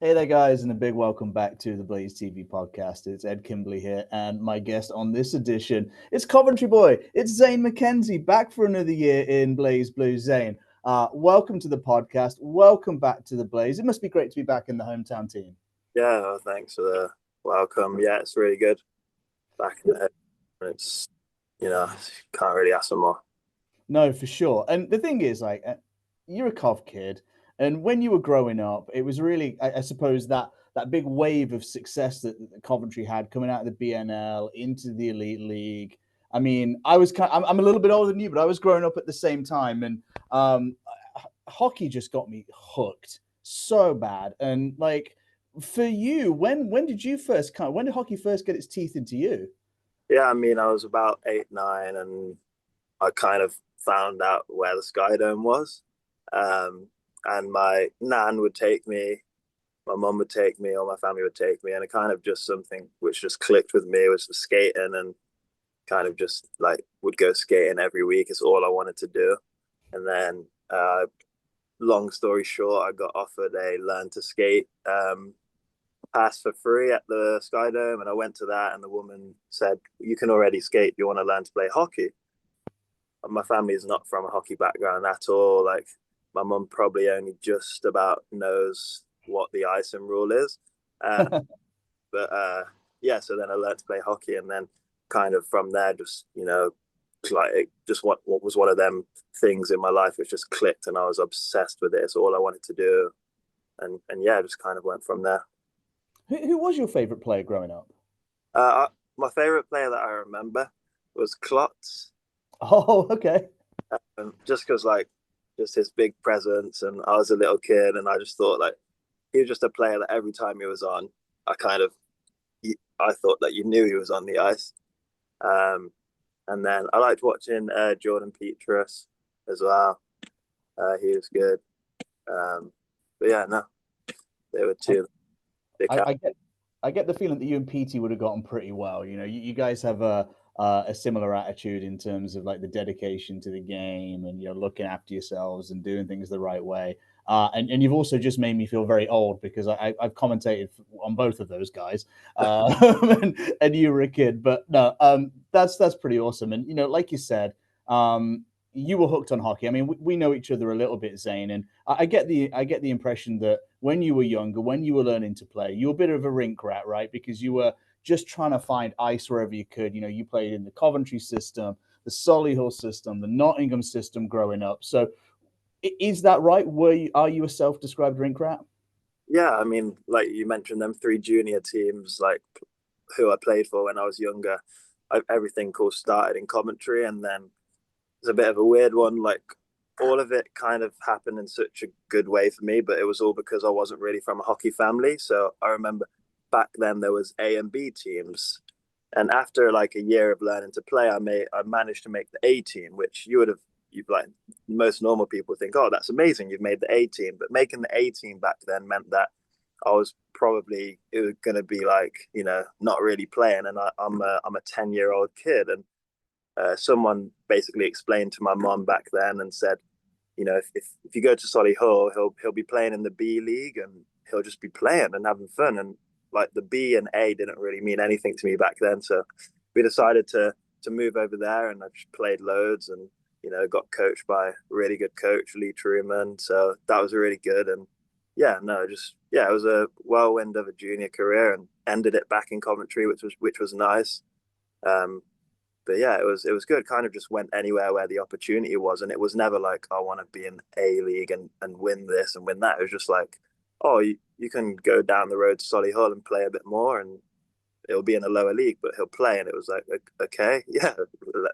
Hey there, guys, and a big welcome back to the Blaze TV podcast. It's Ed Kimberley here, and my guest on this edition is Coventry boy. It's Zaine McKenzie back for another year in Blaze Blue. Zaine, welcome to the podcast. Welcome back to the Blaze. It must be great to be back in the hometown team. Yeah, thanks for the welcome. Yeah, it's really good. Back in the it's can't really ask for more. No, for sure. And the thing is, you're a Cov kid, and when you were growing up, it was really, I suppose, that big wave of success that Coventry had coming out of the BNL into the Elite League. I mean, I'm a little bit older than you, but I was growing up at the same time, and um, hockey just got me hooked so bad. And like for you, when did you first come? When did hockey first get its teeth into you? Yeah, I mean, I was about 8, 9, and I kind of found out where the Sky Dome was. Um, and my nan would take me, my mum would take me, or my family would take me, and it kind of just something which just clicked with me was the skating, and kind of just like would go skating every week. It's all I wanted to do. And then long story short, I got offered a learn to skate pass for free at the Sky Dome, and I went to that, and the woman said, "You can already skate. Do you want to learn to play hockey?" And my family is not from a hockey background at all. Like my mum probably only just about knows what the icing rule is, uh, but yeah. So then I learned to play hockey, and then kind of from there, just like just what was one of them things in my life which just clicked, and I was obsessed with it. It's all I wanted to do, and yeah, just kind of went from there. Who was your favorite player growing up? My favorite player that I remember was Klotz, Oh, okay. just because like just his big presence, and I was a little kid, and I just thought like he was just a player that every time he was on, I kind of I thought that you knew he was on the ice. Um, and then I liked watching Jordan Petrus as well. He was good. Um, but yeah, no, they were I, two big I, cats. I get I get the feeling that you and PT would have gotten pretty well. You know, you guys have a similar attitude in terms of like the dedication to the game and you're looking after yourselves and doing things the right way. And you've also just made me feel very old because I've commentated on both of those guys, and you were a kid. But no, that's pretty awesome. And you know, like you said, you were hooked on hockey. I mean, we know each other a little bit, Zaine, and I get the impression that when you were younger, when you were learning to play, you were a bit of a rink rat, right? Because you were just trying to find ice wherever you could. You know, you played in the Coventry system, the Solihull system, the Nottingham system growing up. So is that right? Are you a self-described rink rat? Yeah, I mean, like you mentioned, them three junior teams, like who I played for when I was younger. Everything all started in Coventry, and then it's a bit of a weird one. Like all of it kind of happened in such a good way for me, but it was all because I wasn't really from a hockey family. So I remember back then there was A and B teams, and after like a year of learning to play, I managed to make the A team, which you've like most normal people think, oh, that's amazing, you've made the A team. But making the A team back then meant that I was probably it was going to be like not really playing, and I'm a 10-year-old kid, and someone basically explained to my mom back then and said, if you go to Solihull, he'll be playing in the B League, and he'll just be playing and having fun. And like the B and A didn't really mean anything to me back then, so we decided to move over there, and I just played loads, and got coached by a really good coach, Lee Truman. So that was really good, and yeah, no, just yeah, it was a whirlwind of a junior career, and ended it back in Coventry, which was nice. Um, but yeah, it was good. Kind of just went anywhere where the opportunity was, and it was never like I want to be in A League and win this and win that. It was just like, oh, you can go down the road to Solihull and play a bit more, and it'll be in a lower league, but he'll play. And it was like, okay, yeah,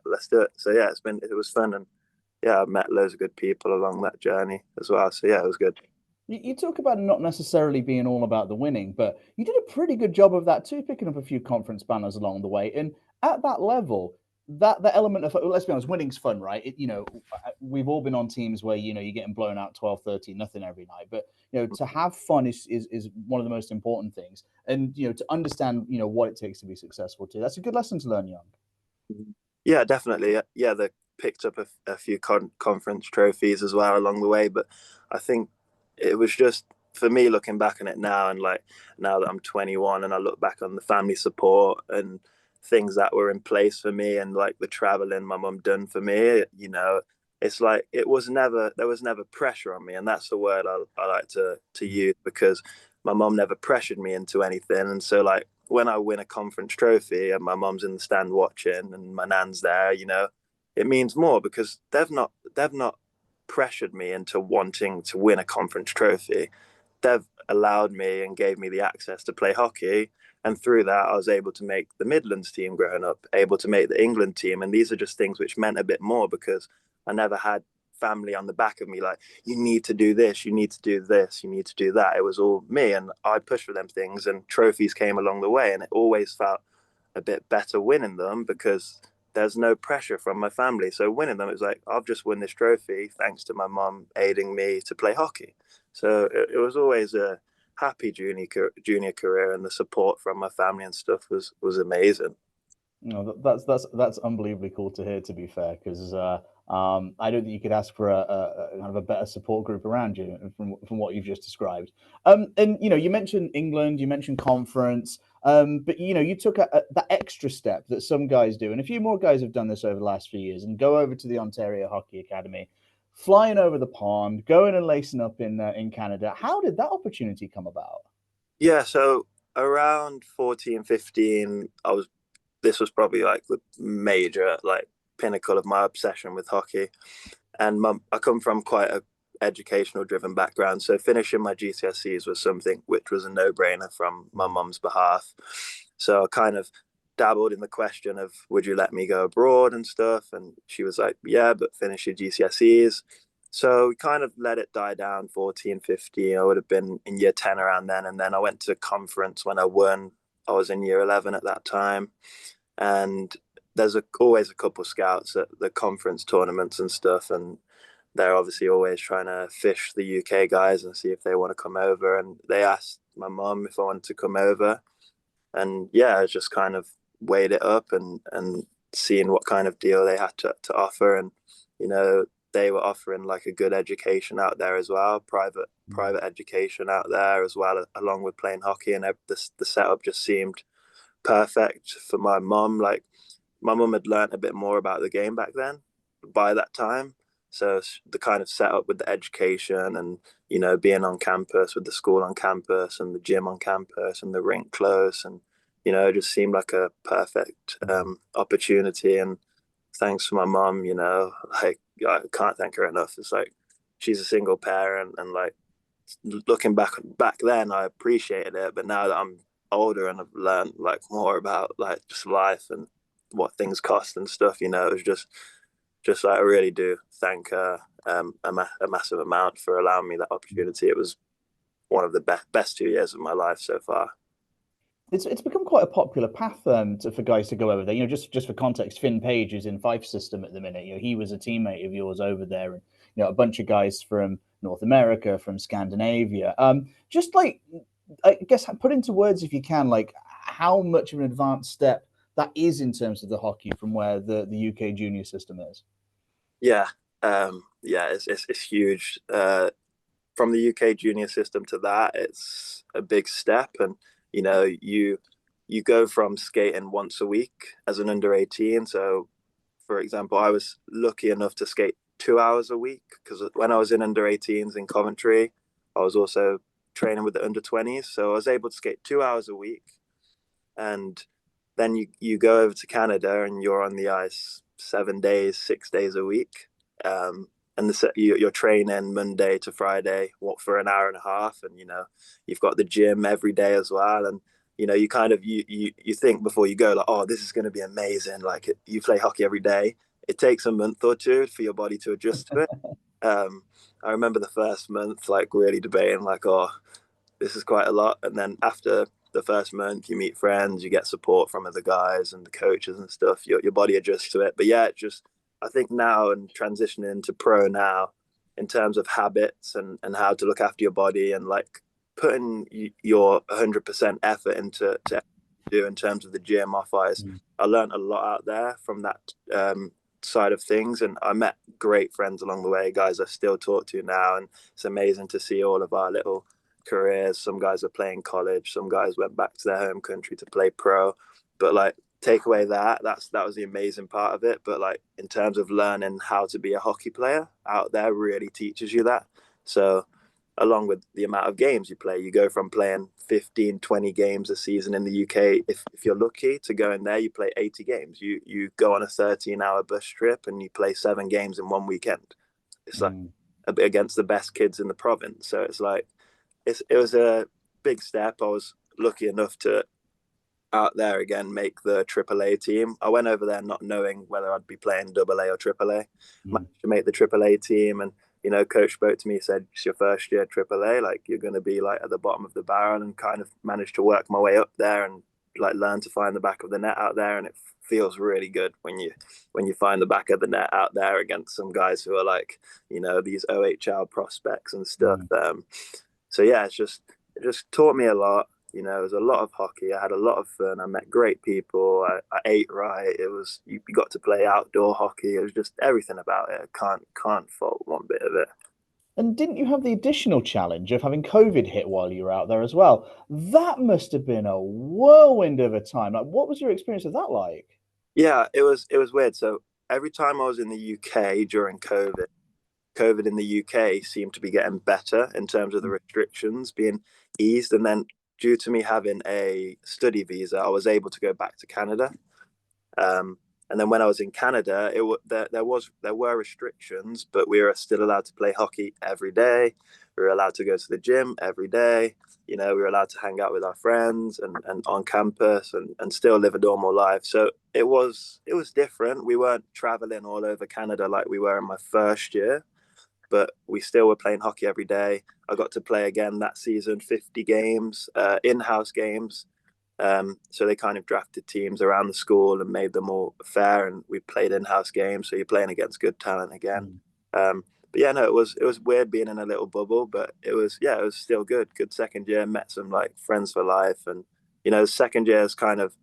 let's do it. So yeah, it was fun, and yeah, I've met loads of good people along that journey as well. So yeah, it was good. You talk about it not necessarily being all about the winning, but you did a pretty good job of that too, picking up a few conference banners along the way. And at that level, that element of, let's be honest, winning's fun, right? We've all been on teams where you're getting blown out 12, 13, nothing every night. But to have fun is one of the most important things. And to understand what it takes to be successful too. That's a good lesson to learn young. Yeah, definitely. Yeah, they picked up a few conference trophies as well along the way, but I think it was just for me, looking back on it now, and like now that I'm 21 and I look back on the family support and things that were in place for me, and like the traveling my mum done for me, it's like there was never pressure on me, and that's the word I like to use, because my mum never pressured me into anything. And so like when I win a conference trophy and my mum's in the stand watching and my nan's there, it means more, because they've not pressured me into wanting to win a conference trophy. They've allowed me and gave me the access to play hockey. And through that, I was able to make the Midlands team growing up, able to make the England team. And these are just things which meant a bit more, because I never had family on the back of me like, you need to do this, you need to do this, you need to do that. It was all me, and I pushed for them things, and trophies came along the way. And it always felt a bit better winning them, because there's no pressure from my family. So winning them, it was like, I've just won this trophy thanks to my mom aiding me to play hockey. So it was always a happy junior career, and the support from my family and stuff was amazing. No, that's unbelievably cool to hear. To be fair, because I don't think you could ask for a kind of a better support group around you from what you've just described. And you mentioned England, you mentioned conference, but you took that extra step that some guys do, and a few more guys have done this over the last few years, and go over to the Ontario Hockey Academy, flying over the pond, going and lacing up in Canada. How did that opportunity come about? Yeah, so around 14, 15, this was probably like the major like pinnacle of my obsession with hockey. And I come from quite a educational driven background, so finishing my GCSEs was something which was a no-brainer from my mum's behalf. So I kind of dabbled in the question of, would you let me go abroad and stuff, and she was like, yeah, but finish your GCSEs. So we kind of let it die down. 14, 15, I would have been in year 10 around then. And then I went to conference when I won. I was in year 11 at that time. And there's always a couple scouts at the conference tournaments and stuff, and they're obviously always trying to fish the UK guys and see if they want to come over. And they asked my mum if I wanted to come over, and yeah, I just kind of weighed it up and seeing what kind of deal they had to offer. And they were offering like a good education out there as well, private education out there as well, along with playing hockey. And the setup just seemed perfect for my mum. Like my mum had learned a bit more about the game back then, by that time. So the kind of setup with the education and being on campus with the school on campus and the gym on campus and the rink close, and it just seemed like a perfect opportunity. And thanks to my mum, like I can't thank her enough. It's like she's a single parent, and like looking back then, I appreciated it. But now that I'm older and I've learned like more about like just life and what things cost and stuff, it was just like I really do thank her a massive amount for allowing me that opportunity. It was one of the best 2 years of my life so far. It's become quite a popular path for guys to go over there. Just for context, Finn Page is in Fife system at the minute. He was a teammate of yours over there, and a bunch of guys from North America, from Scandinavia. Just like, I guess, put into words if you can, like how much of an advanced step that is in terms of the hockey from where the UK junior system is. Yeah, yeah, it's huge. From the UK junior system to that, it's a big step. And you go from skating once a week as an under 18. So for example, I was lucky enough to skate 2 hours a week, because when I was in under 18s in Coventry, I was also training with the under 20s. So I was able to skate 2 hours a week. And then you go over to Canada and you're on the ice 7 days, 6 days a week. And you're training Monday to Friday, what, for an hour and a half, and you've got the gym every day as well. And you kind of you think before you go like, oh, this is going to be amazing. Like you play hockey every day. It takes a month or two for your body to adjust to it. I remember the first month like really debating like, oh, this is quite a lot. And then after the first month, you meet friends, you get support from other guys and the coaches and stuff. Your body adjusts to it. But yeah, it just, I think now, and transitioning to pro now, in terms of habits and how to look after your body and like putting your 100% effort into to do in terms of the gym off ice. I learned a lot out there from that side of things, and I met great friends along the way, guys I still talk to now, and it's amazing to see all of our little careers. Some guys are playing college. Some guys went back to their home country to play pro. But like, take away that was the amazing part of it. But like, in terms of learning how to be a hockey player out there, really teaches you that. So along with the amount of games you play, you go from playing 15, 20 games a season in the UK, if you're lucky, to go in there, you play 80 games. You go on a 13-hour bus trip and you play 7 games in one weekend. It's like Mm. a bit against the best kids in the province. So it's like, it was a big step. I was lucky enough to, out there again, make the AAA team. I went over there not knowing whether I'd be playing AA or AAA. Mm. Managed to make the AAA team, and coach spoke to me, said it's your first year AAA, like you're going to be like at the bottom of the barrel, and kind of managed to work my way up there and like learn to find the back of the net out there. And it feels really good when you find the back of the net out there against some guys who are like these OHL prospects and stuff. Mm. So yeah, it just taught me a lot. It was a lot of hockey. I had a lot of fun. I met great people. I ate right. It was you got to play outdoor hockey. It was just everything about it. I can't fault one bit of it. And didn't you have the additional challenge of having COVID hit while you were out there as well? That must have been a whirlwind of a time. Like, what was your experience of that like? Yeah, it was weird. So every time I was in the UK during COVID in the UK seemed to be getting better in terms of the restrictions being eased, and then due to me having a study visa, I was able to go back to Canada. Um, and then when I was in Canada, there were restrictions, but we were still allowed to play hockey every day. We were allowed to go to the gym every day. We were allowed to hang out with our friends and on campus and still live a normal life. So it was different. We weren't traveling all over Canada like we were in my first year, but we still were playing hockey every day. I got to play again that season, 50 games, in-house games. So they kind of drafted teams around the school and made them all fair, and we played in-house games. So you're playing against good talent again. Mm. But yeah, no, it was weird being in a little bubble, but it was still good. Good second year, met some like friends for life, and second year is kind of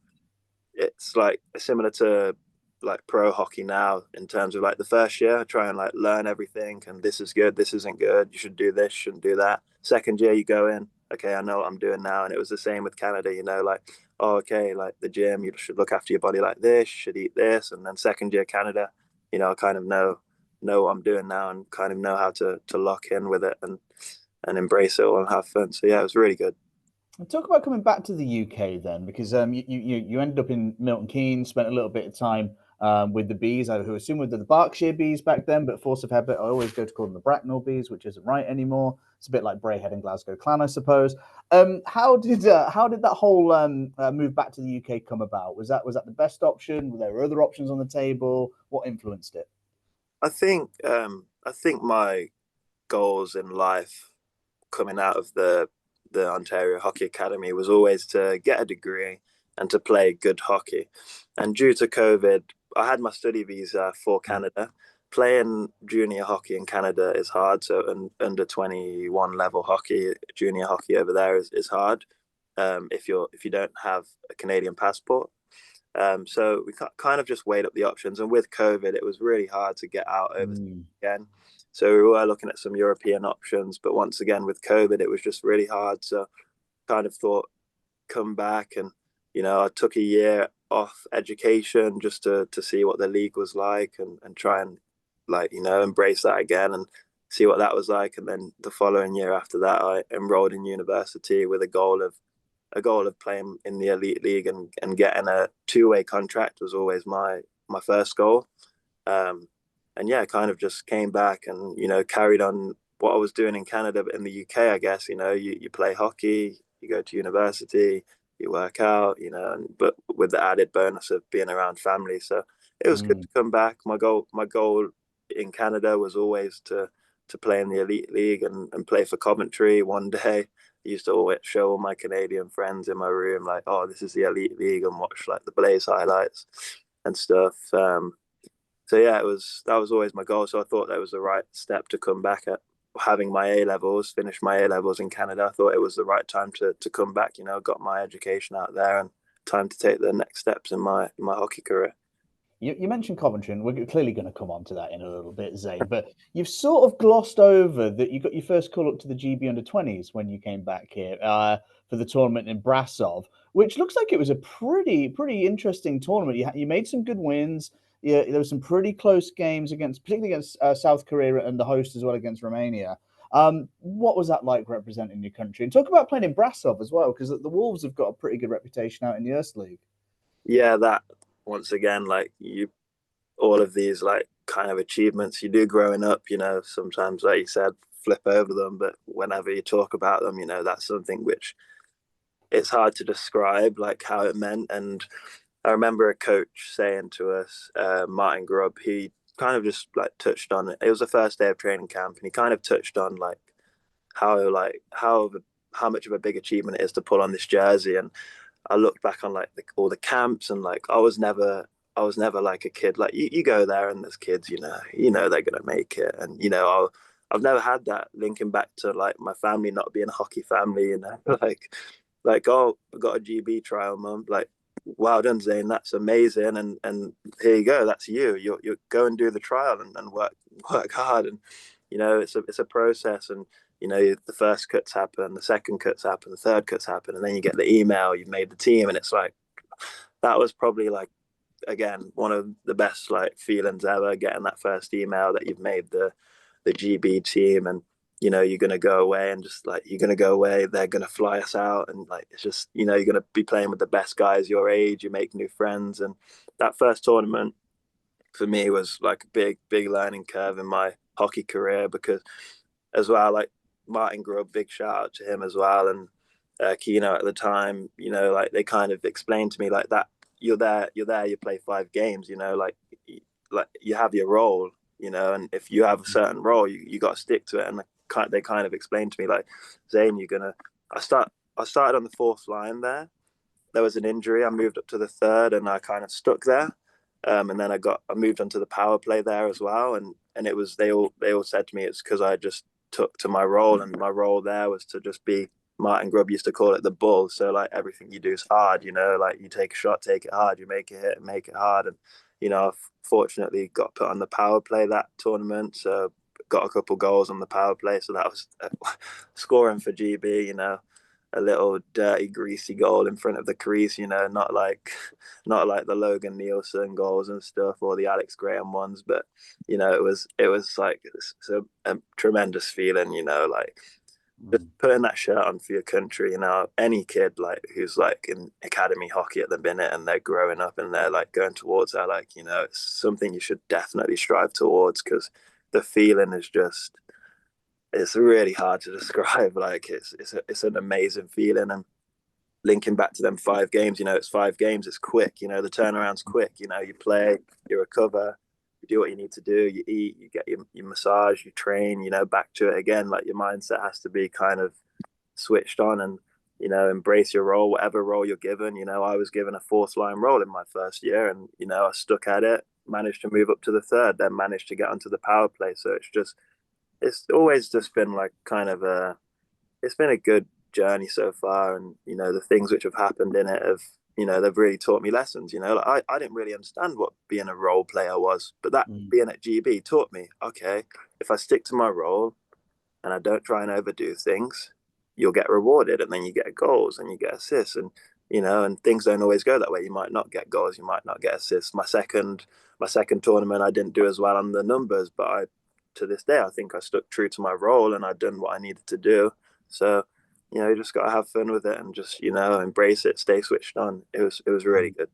it's like similar to like pro hockey now in terms of like the first year, I try and like learn everything, and this is good, this isn't good, you should do this, shouldn't do that. Second year you go in, okay, I know what I'm doing now. And it was the same with Canada, like, oh, okay, like the gym, you should look after your body like this, you should eat this. And then second year Canada, I kind of know what I'm doing now and kind of know how to lock in with it and embrace it all and have fun. So yeah, it was really good. And talk about coming back to the UK then, because you ended up in Milton Keynes, spent a little bit of time with the bees, who assume were the Berkshire bees back then, but force of habit, I always go to call them the Bracknell bees, which isn't right anymore. It's a bit like Braehead and Glasgow Clan, I suppose. How did that whole move back to the UK come about? Was that the best option? Were there other options on the table? What influenced it? I think my goals in life coming out of the Ontario Hockey Academy was always to get a degree and to play good hockey. And due to COVID, I had my study visa for Canada. Playing junior hockey in Canada is hard. So under 21 level hockey, junior hockey over there is hard. If you don't have a Canadian passport. So we kind of just weighed up the options. And with COVID, it was really hard to get out over Mm. again. So we were looking at some European options, but once again with COVID, it was just really hard. So kind of thought come back, and I took a year off education just to see what the league was like, and try and like embrace that again and see what that was like. And then the following year after that, I enrolled in university with a goal of playing in the elite league, and getting a two-way contract was always my first goal. And yeah, kind of just came back and carried on what I was doing in Canada, but in the UK, I guess you play hockey, you go to university, you work out, but with the added bonus of being around family. So it was good Mm. to come back. My goal in Canada was always to play in the elite league and play for Coventry one day. I used to always show all my Canadian friends in my room like, oh, this is the elite league, and watch like the Blaze highlights and stuff. So yeah, that was always my goal. So I thought that was the right step to come back at having my A levels, finish my A levels in Canada. I thought it was the right time to come back. Got my education out there, and time to take the next steps in my hockey career. You mentioned Coventry, and we're clearly going to come on to that in a little bit, Zaine. But you've sort of glossed over that you got your first call up to the GB under 20s when you came back here for the tournament in Brasov, which looks like it was a pretty interesting tournament. You made some good wins. Yeah, there were some pretty close games against, particularly against South Korea and the host as well against Romania. What was that like representing your country? And talk about playing in Brasov as well, because the Wolves have got a pretty good reputation out in the Erste League. Yeah, that once again, like you, all of these like kind of achievements you do growing up, sometimes, like you said, flip over them, but whenever you talk about them, that's something which it's hard to describe, like how it meant. And I remember a coach saying to us, Martin Grubb, he kind of just like touched on it. It was the first day of training camp, and he kind of touched on how much of a big achievement it is to pull on this jersey. And I looked back on like all the camps, and like I was never like a kid. Like you go there and there's kids, they're gonna make it, and I've never had that linking back to like my family not being a hockey family, like oh, I got a GB trial, mum. Like, well done, Zaine. That's amazing, and here you go. That's you. You go and do the trial and work hard, and it's a process, and the first cuts happen, the second cuts happen, the third cuts happen, and then you get the email, you've made the team, and it's like that was probably like again one of the best like feelings ever, getting that first email that you've made the GB team. And you're gonna go away, and just like you're gonna go away, they're gonna fly us out, and like it's just you're gonna be playing with the best guys your age, you make new friends. And that first tournament for me was like a big learning curve in my hockey career, because as well, like Martin Grubb, big shout out to him as well, and Keno at the time, like they kind of explained to me like that you're there, you play 5 games, like you have your role, and if you have a certain role, you got to stick to it. And they kind of explained to me like, Zaine, I started on the fourth line there. There was an injury. I moved up to the third, and I kind of stuck there. And then I moved onto the power play there as well, and it was they all said to me it's because I just took to my role, and my role there was to just be, Martin Grubb used to call it the bull. So like everything you do is hard, like you take a shot, take it hard, you make it hit and make it hard. And I fortunately got put on the power play that tournament, so got a couple goals on the power play. So that was scoring for GB, a little dirty, greasy goal in front of the crease, not like the Logan Nielsen goals and stuff, or the Alex Graham ones, but it was like it's a tremendous feeling, like just putting that shirt on for your country. Any kid like who's like in academy hockey at the minute and they're growing up and they're like going towards that, like it's something you should definitely strive towards, because the feeling is just, it's really hard to describe. Like it's an amazing feeling. And linking back to them 5 games, it's 5 games, it's quick, the turnaround's quick, you play, you recover, you do what you need to do, you eat, you get your massage, you train, back to it again. Like your mindset has to be kind of switched on, and embrace your role, whatever role you're given. I was given a fourth line role in my first year, and I stuck at it, managed to move up to the third, then managed to get onto the power play. So it's always just been like kind of it's been a good journey so far. And the things which have happened in it have, they've really taught me lessons. Like I didn't really understand what being a role player was, but that being at GB taught me, okay, if I stick to my role and I don't try and overdo things, you'll get rewarded, and then you get goals and you get assists. And and things don't always go that way. You might not get goals, you might not get assists. My second tournament, I didn't do as well on the numbers, but to this day, I think I stuck true to my role and I'd done what I needed to do. So, you just got to have fun with it and just, embrace it, stay switched on. It was really good.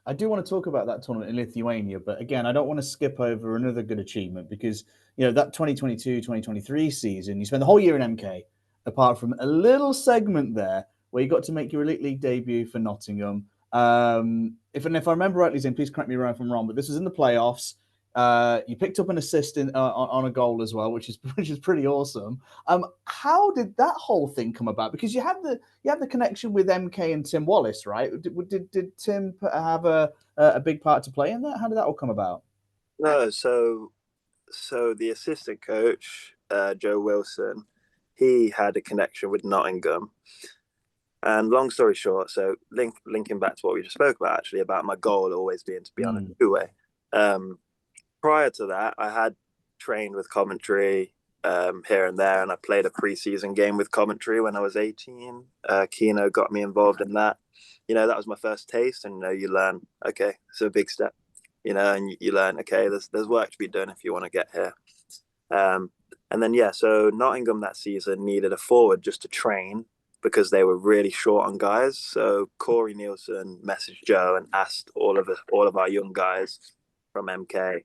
I do want to talk about that tournament in Lithuania, but again, I don't want to skip over another good achievement because, that 2022-2023 season, you spent the whole year in MK, apart from a little segment there where you got to make your Elite League debut for Nottingham. If I remember rightly, Zane, please correct me if I'm wrong, but this was in the playoffs. You picked up an assist on a goal as well, which is pretty awesome. How did that whole thing come about? Because you had the connection with MK and Tim Wallace, right? Did Tim have a big part to play in that? How did that all come about? No, so the assistant coach, Joe Wilson, he had a connection with Nottingham, And long story short, so linking back to what we just spoke about, actually, about my goal always being to be on a two-way. Prior to that, I had trained with Coventry here and there, and I played a pre-season game with Coventry when I was 18. Keno got me involved in that. That was my first taste, and you learn, okay, it's a big step, and you learn, okay, there's work to be done if you want to get here. And then so Nottingham that season needed a forward just to train because they were really short on guys. So Corey Nielsen messaged Joe and asked all of our young guys from MK.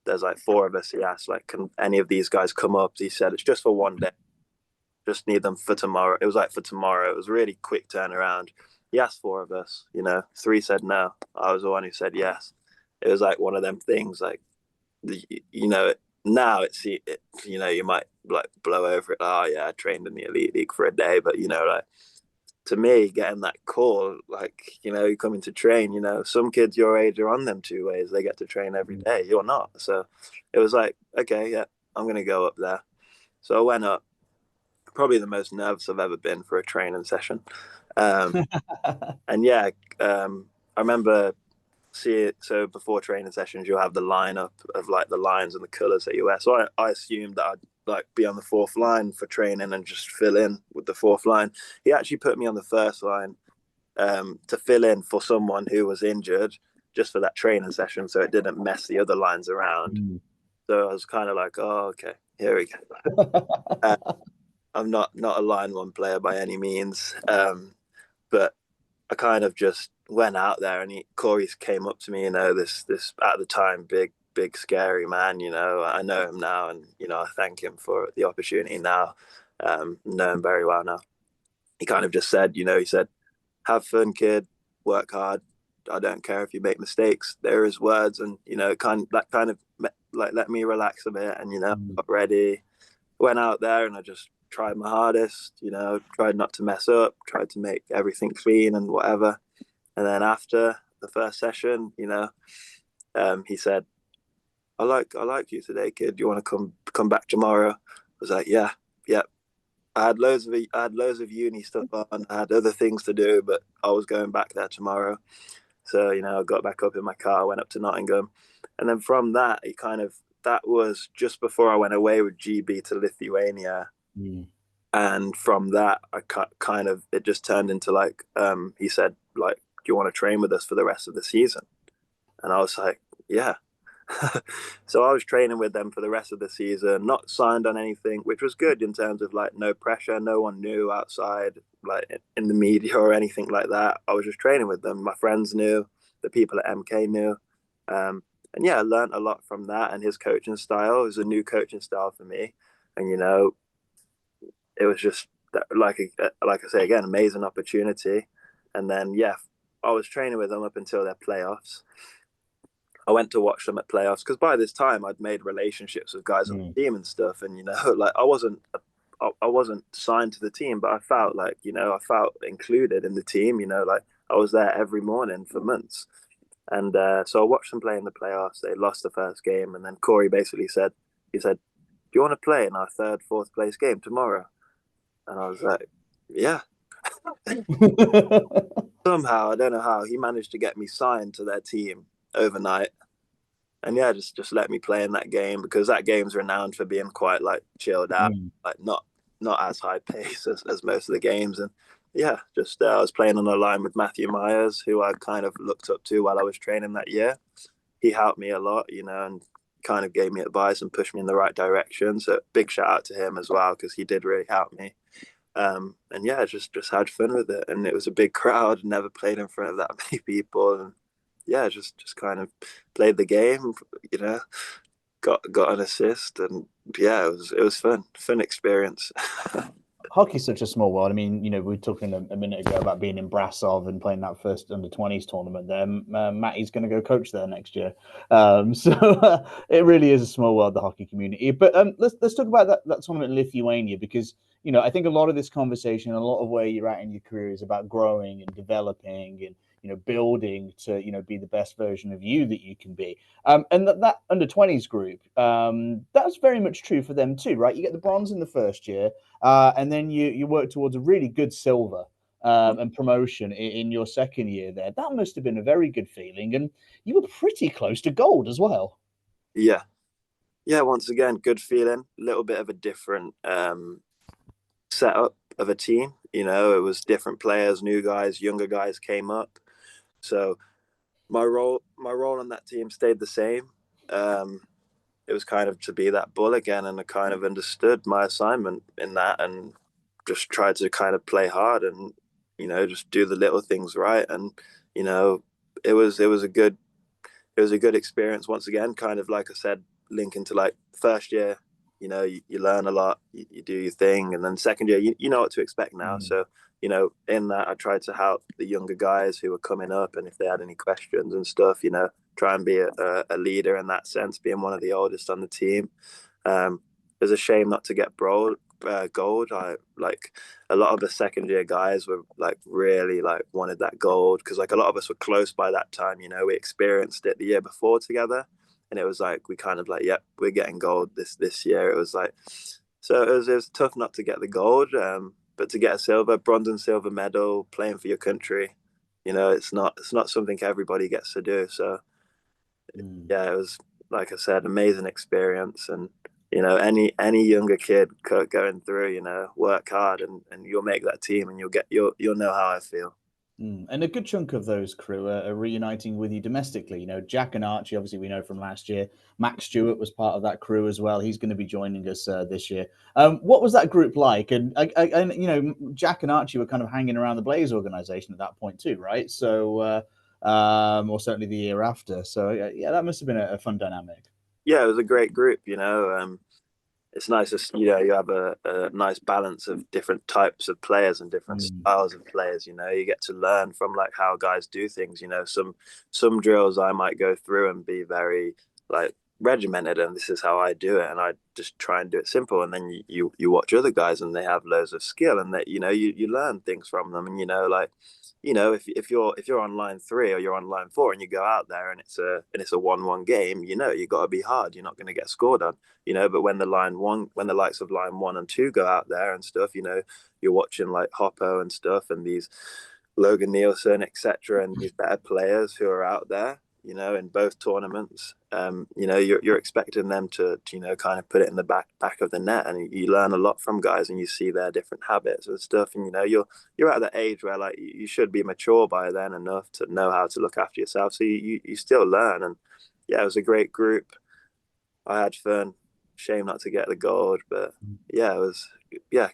There's like 4 of us. He asked, like, can any of these guys come up? He said, it's just for one day. Just need them for tomorrow. It was like for tomorrow. It was really quick turnaround. He asked 4 of us, 3 said no. I was the one who said yes. It was like one of them things, like, now you might like blow over it. Oh yeah, I trained in the elite league for a day, but like, to me, getting that call, like, you're coming to train, some kids your age are on them 2 ways. They get to train every day. You're not. So it was like, okay, yeah, I'm going to go up there. So I went up, probably the most nervous I've ever been for a training session. And I remember so before training sessions, you'll have the lineup of like the lines and the colors that you wear. So I assumed that I'd like be on the 4th line for training and just fill in with the 4th line. He actually put me on the 1st line to fill in for someone who was injured just for that training session, so it didn't mess the other lines around. So I was kind of like, oh, okay, here we go. I'm not a line 1 player by any means, but I kind of just went out there, and Corey came up to me, this at the time big scary man. I know him now, and I thank him for the opportunity now. Know him very well now. He kind of just said, he said, have fun, kid, work hard. I don't care if you make mistakes. There is words, and kind of like let me relax a bit, and got ready, went out there, and I just tried my hardest, tried not to mess up, tried to make everything clean and whatever. And then after the first session, he said, I like you today, kid. You want to come back tomorrow? I was like, yeah. I had loads of uni stuff on. I had other things to do, but I was going back there tomorrow. So, I got back up in my car, went up to Nottingham. And then from that, that was just before I went away with GB to Lithuania. And from that, it just turned into like, he said, like, do you want to train with us for the rest of the season? And I was like, yeah. So I was training with them for the rest of the season, not signed on anything, which was good in terms of like no pressure. No one knew outside, like in the media or anything like that. I was just training with them. My friends knew, the people at MK knew. And I learned a lot from that, and his coaching style. It was a new coaching style for me. And, it was just like I say again, amazing opportunity. And then, I was training with them up until their playoffs. I went to watch them at playoffs because by this time I'd made relationships with guys on the team and stuff. And, like I wasn't signed to the team, but I felt like, I felt included in the team, like I was there every morning for months. And so I watched them play in the playoffs. They lost the first game. And then Corey basically said, do you want to play in our 3rd, 4th place game tomorrow? And I was like, yeah. Somehow, I don't know how, he managed to get me signed to their team overnight. And just let me play in that game, because that game's renowned for being quite like chilled out, like not as high pace as most of the games. And I was playing on a line with Matthew Myers, who I kind of looked up to while I was training that year. He helped me a lot, and kind of gave me advice and pushed me in the right direction. So big shout out to him as well, because he did really help me. And just had fun with it, and it was a big crowd. Never played in front of that many people, and just kind of played the game. Got an assist, and it was fun experience. Hockey's such a small world. I mean, we were talking a minute ago about being in Brasov and playing that first under-20s tournament there. Matty's going to go coach there next year. So it really is a small world, the hockey community. But let's talk about that tournament in Lithuania, because, I think a lot of this conversation, a lot of where you're at in your career is about growing and developing and, building to, be the best version of you that you can be. And that under-20s group, that's very much true for them too, right? You get the bronze in the first year, and then you work towards a really good silver and promotion in your second year there. That must have been a very good feeling, and you were pretty close to gold as well. Yeah. Yeah, once again, good feeling. A little bit of a different setup of a team. You know, it was different players, new guys, younger guys came up. So my role on that team stayed the same. Um, it was kind of to be that bull again, and I kind of understood my assignment in that, and just tried to kind of play hard and just do the little things right. And you know, it was a good experience once again. Kind of like I said, linking to like first year, you learn a lot, you do your thing, and then second year, you know what to expect now. Mm. So in that, I tried to help the younger guys who were coming up, and if they had any questions and stuff, try and be a leader in that sense, being one of the oldest on the team. It was a shame not to get gold. I like a lot of the second year guys were like really like wanted that gold, because like a lot of us were close by that time. We experienced it the year before together, and it was like we kind of like, yep, we're getting gold this year. It was like, so it was tough not to get the gold, but to get a bronze and silver medal playing for your country, it's not something everybody gets to do. So Mm. yeah, it was, like I said, amazing experience. And any younger kid going through, work hard, and you'll make that team, and you'll know how I feel. Mm. And a good chunk of those crew are reuniting with you domestically. Jack and Archie, obviously, we know from last year. Max Stewart was part of that crew as well. He's going to be joining us this year. What was that group like? And Jack and Archie were kind of hanging around the Blaze organization at that point too, right? So, or certainly the year after. So, yeah, that must have been a fun dynamic. Yeah, it was a great group. It's nice to you have a nice balance of different types of players and different Mm. styles of players. You get to learn from like how guys do things. Some drills I might go through and be very like regimented, and this is how I do it, and I just try and do it simple. And then you watch other guys, and they have loads of skill, and that you learn things from them. And like if you're on line 3 or you're on line 4, and you go out there and it's a 1-1 game, you got to be hard. You're not going to get scored on. But when the likes of line 1 and 2 go out there and stuff, you're watching like Hoppo and stuff, and these Logan Nielsen, etc., and these better players who are out there, in both tournaments. You're expecting them to kind of put it in the back of the net, and you learn a lot from guys, and you see their different habits and stuff. And you're at that age where like you should be mature by then enough to know how to look after yourself. So you still learn. And yeah, it was a great group. I had fun. Shame not to get the gold, but yeah, it was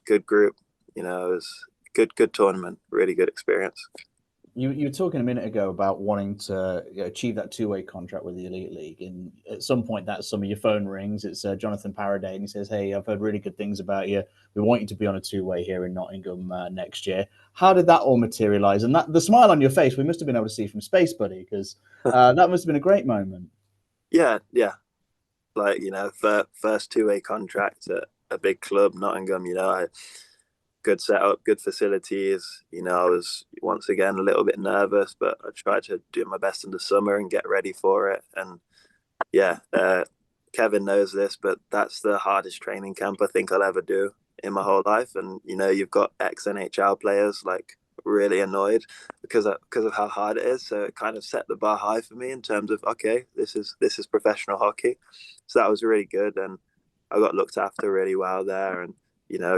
good group. It was good tournament. Really good experience. You were talking a minute ago about wanting to achieve that two-way contract with the Elite League, and at some point that summer your phone rings. It's Jonathan Paraday, and he says, "Hey, I've heard really good things about you. We want you to be on a two-way here in Nottingham next year." How did that all materialize? And that the smile on your face, we must have been able to see from Space Buddy, because that must have been a great moment. Yeah. Like first two-way contract at a big club, Nottingham. Good setup, good facilities. I was once again a little bit nervous, but I tried to do my best in the summer and get ready for it. And yeah, Kevin knows this, but that's the hardest training camp I think I'll ever do in my whole life. And you've got ex NHL players like really annoyed because of how hard it is. So it kind of set the bar high for me in terms of, okay, this is professional hockey. So that was really good, and I got looked after really well there. And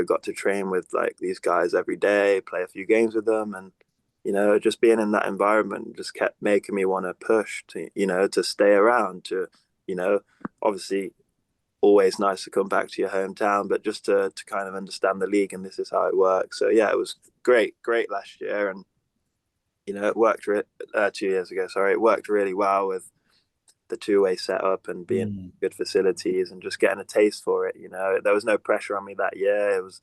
got to train with like these guys every day, play a few games with them, and just being in that environment just kept making me want to push to stay around, to obviously always nice to come back to your hometown, but just to kind of understand the league, and this is how it works. So yeah, it was great last year. And it worked 2 years ago, sorry, it worked really well with the two-way setup and being Mm. good facilities and just getting a taste for it. There was no pressure on me that year. It was,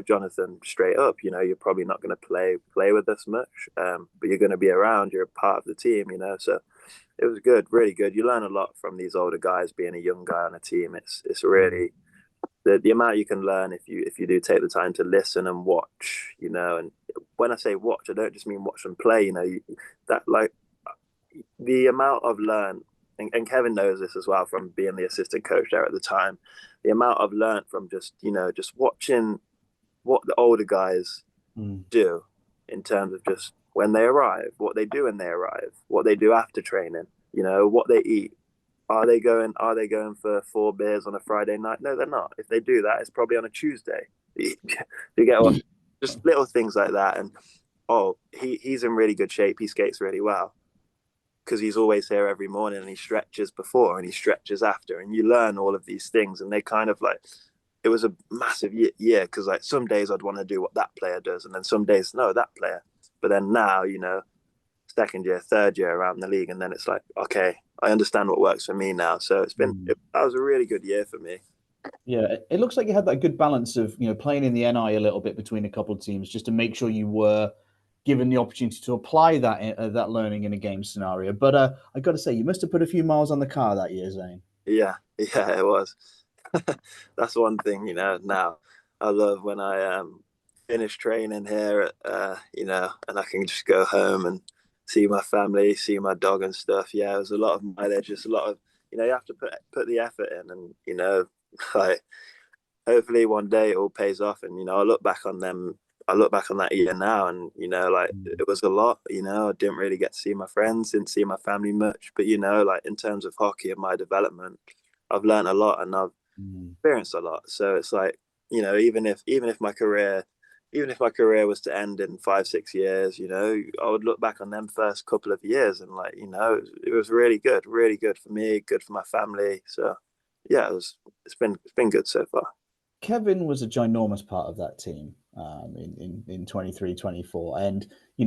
Jonathan, straight up, you're probably not going to play with us much, but you're going to be around. You're a part of the team, so it was good, really good. You learn a lot from these older guys. Being a young guy on a team, it's Mm. really the amount you can learn if you do take the time to listen and watch. And when I say watch, I don't just mean watch them play. That like the amount of learn, and Kevin knows this as well from being the assistant coach there at the time. The amount I've learned from just watching what the older guys Mm. do, in terms of just when they arrive, what they do when they arrive, what they do after training, you know, what they eat. Are they going for 4 beers on a Friday night? No, they're not. If they do that, it's probably on a Tuesday. You get what? Just little things like that. And oh, he's in really good shape. He skates really well because he's always here every morning, and he stretches before and he stretches after, and you learn all of these things. And they kind of like, it was a massive year because like some days I'd want to do what that player does, and then some days no, that player. But then now, you know, second year, third year around the league, and then it's like, okay, I understand what works for me now. So that was a really good year for me. Yeah, it looks like you had that good balance of, playing in the NI a little bit between a couple of teams, just to make sure you were given the opportunity to apply that learning in a game scenario. But I got to say, you must have put a few miles on the car that year, Zaine. Yeah, it was. That's one thing, you know. Now I love when I finish training here, you know, and I can just go home and see my family, see my dog and stuff. Yeah, it was a lot of mileage, just a lot of, you know, you have to put the effort in, and you know, like hopefully one day it all pays off. And you know, I look back on that year now, and you know, like Mm. it was a lot. You know, I didn't really get to see my friends, didn't see my family much, but you know, like in terms of hockey and my development, I've learned a lot and I've Mm. experienced a lot. So it's like, you know, even if my career was to end in 5 6 years, you know, I would look back on them first couple of years and like, you know, it was really good for me, good for my family. So yeah, it's been good so far. Kevin was a ginormous part of that team in 23, 24. And, you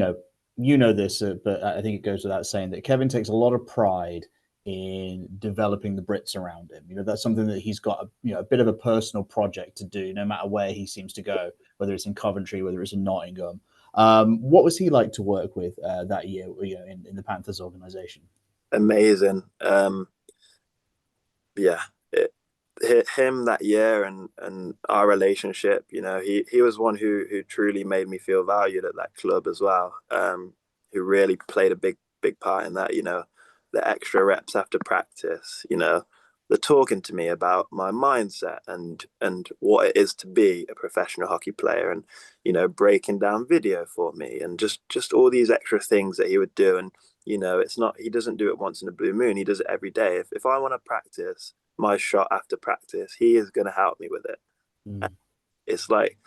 know this, but I think it goes without saying that Kevin takes a lot of pride in developing the Brits around him. That's something that he's got a bit of a personal project to do, no matter where he seems to go, whether it's in Coventry, whether it's in Nottingham. What was he like to work with that year, in the Panthers organization? Amazing. Yeah, him that year and our relationship, you know, he was one who truly made me feel valued at that club as well. Who really played a big part in that. You know, the extra reps after practice. You know, the talking to me about my mindset and what it is to be a professional hockey player, and you know, breaking down video for me, and just all these extra things that he would do. And you know, it's not, he doesn't do it once in a blue moon. He does it every day. If I want to practice my shot after practice, he is going to help me with it. Mm. It's like,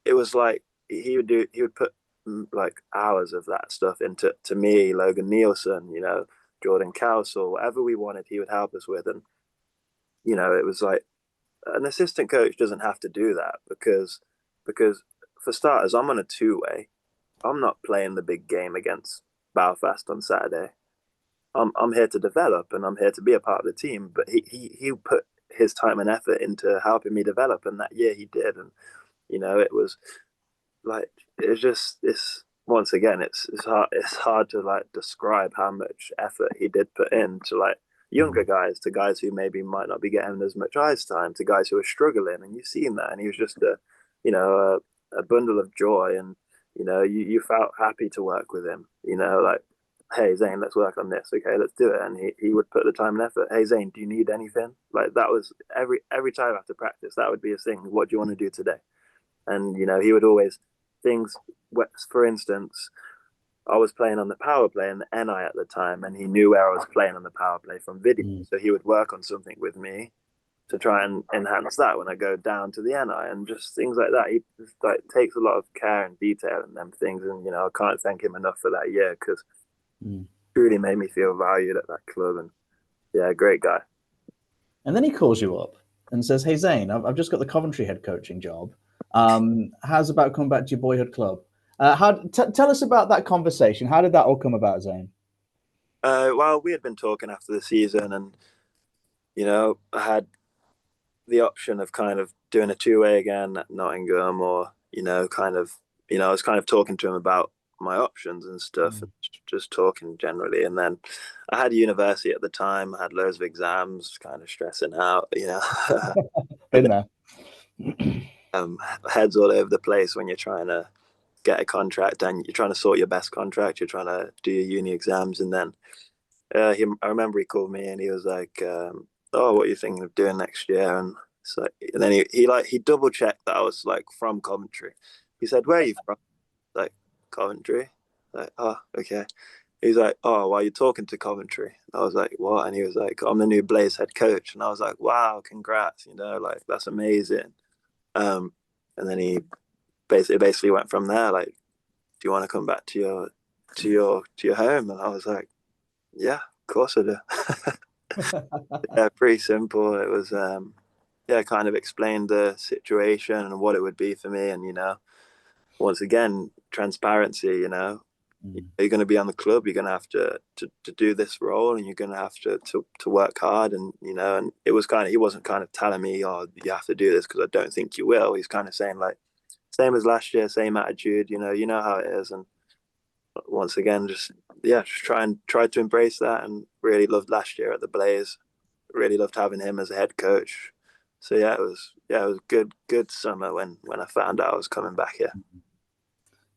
it was like he would put like hours of that stuff into to me, Logan Nielsen, you know, Jordan Cowsall, whatever we wanted, he would help us with. And you know, it was like an assistant coach doesn't have to do that because for starters, I'm on a two-way. I'm not playing the big game against Belfast on Saturday. I'm here to develop and I'm here to be a part of the team. But he put his time and effort into helping me develop, and that year he did. And you know, it was like, it's once again, it's hard to like describe how much effort he did put into like younger Mm. guys, to guys who maybe might not be getting as much ice time, to guys who are struggling. And you've seen that, and he was just a bundle of joy. And you know, you felt happy to work with him. You know, like, hey Zaine, let's work on this. Okay, let's do it. And he would put the time and effort. Hey Zaine, do you need anything? Like that was every time after practice, that would be his thing. What do you want to do today? And you know, he would always things. For instance, I was playing on the power play in the NI at the time, and he knew where I was playing on the power play from video, Mm. so he would work on something with me to try and enhance that when I go down to the NI, and just things like that. He just, like, takes a lot of care and detail in them things, and you know, I can't thank him enough for that year because Mm. it really made me feel valued at that club. And yeah, great guy. And then he calls you up and says, "Hey Zaine, I've just got the Coventry head coaching job. How's about coming back to your boyhood club?" Tell us about that conversation. How did that all come about, Zaine? Well, we had been talking after the season, and you know, I had the option of kind of doing a two-way again at Nottingham, or you know, kind of, you know, I was kind of talking to him about my options and stuff, and Mm. just talking generally. And then I had university at the time. I had loads of exams, kind of stressing out, you know. Been there. um, Heads all over the place when you're trying to get a contract and you're trying to sort your best contract. You're trying to do your uni exams, and then I remember he called me and he was like, "Oh, what are you thinking of doing next year?" And so, and then he double checked that I was like from Coventry. He said, "Where are you from?" Like, Coventry. Like, oh, okay. He's like, oh, why are you talking to Coventry? I was like, what? And he was like, I'm the new Blaze head coach. And I was like, wow, congrats, like that's amazing. Um, and then he basically went from there, like, do you want to come back to your home? And I was like, yeah, of course I do. Yeah, pretty simple. It was yeah, kind of explained the situation and what it would be for me. And once again, transparency. Mm. You're going to be on the club. You're going to have to do this role, and you're going to have to work hard. And and it was he wasn't kind of telling me, oh, you have to do this because I don't think you will. He's kind of saying like, same as last year, same attitude. You know how it is. And once again, just try to embrace that. And really loved last year at the Blaze. Really loved having him as a head coach. So it was good summer when I found out I was coming back here.